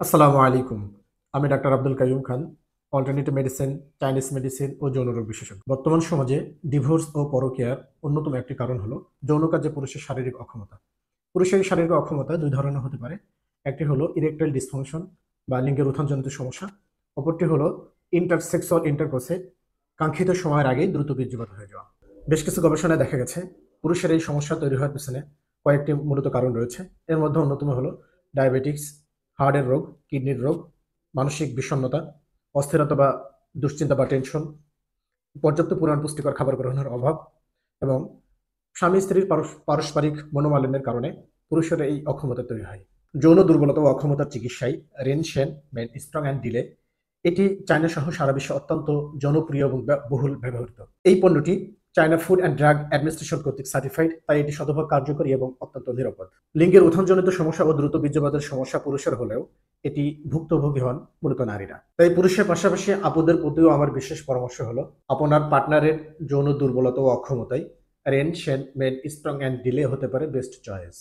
আসসালামু আলাইকুম। আমি ডাক্তার আব্দুল কাইয়ুম খান, অল্টারনেটিভ মেডিসিন, চাইনিজ মেডিসিন ও যৌনরোগ বিশেষজ্ঞ। বর্তমান সমাজে ডিভোর্স ও পরকীয়ার অন্যতম একটি কারণ হলো যৌন কাজে পুরুষের শারীরিক অক্ষমতা। পুরুষের এই শারীরিক অক্ষমতা দুই ধরনের হতে পারে। একটি হলো ইরেকটাইল ডিসফাংশন বা লিঙ্গের উত্থানজনিত সমস্যা। অপরটি হলো ইন্টারসেক্সুয়াল ইন্টারকোর্সে কাঙ্ক্ষিত সময়ের আগেই দ্রুত বীর্যপাত হয়ে যাওয়া। বেশ কিছু গবেষণায় দেখা গেছে পুরুষের এই সমস্যা তৈরি হওয়ার পেছনে কয়েকটি মূলত কারণ রয়েছে। এর মধ্যে অন্যতম হলো ডায়াবেটিক্স, হার্টের রোগ, কিডনির রোগ, মানসিক বিষণ্ণতা, অস্থিরতা বা দুশ্চিন্তা বা টেনশন, পর্যাপ্ত পরিমাণ পুষ্টিকর খাবার গ্রহণের অভাব এবং স্বামী স্ত্রীর পারস্পরিক মনোমালিন্যের কারণে পুরুষের এই অক্ষমতা তৈরি হয়। যৌন দুর্বলতা ও অক্ষমতার চিকিৎসায় রেনশেন মেড স্ট্রং অ্যান্ড ডিলে এটি চায়না সহ সারা বিশ্বে অত্যন্ত জনপ্রিয় এবং বহুল ব্যবহৃত। এই পণ্যটি China food and drug administration কর্তৃক সার্টিফাইড, তাই এটি শতভাগ কার্যকরী এবং অত্যন্ত নিরাপদ। লিঙ্গের উত্থানজনিত সমস্যা ও দ্রুত বীর্যপাতের সমস্যা পুরুষের হলেও এটি ভুক্তভোগী হন মূলত নারীরা। তাই পুরুষের পাশাপাশি আপুদের প্রতিও আমার বিশেষ পরামর্শ হলো আপনার পার্টনারের যৌন দুর্বলতা ও অক্ষমতায় রেন শেন মেড স্ট্রং অ্যান্ড ডিলে হতে পারে বেস্ট চয়েস।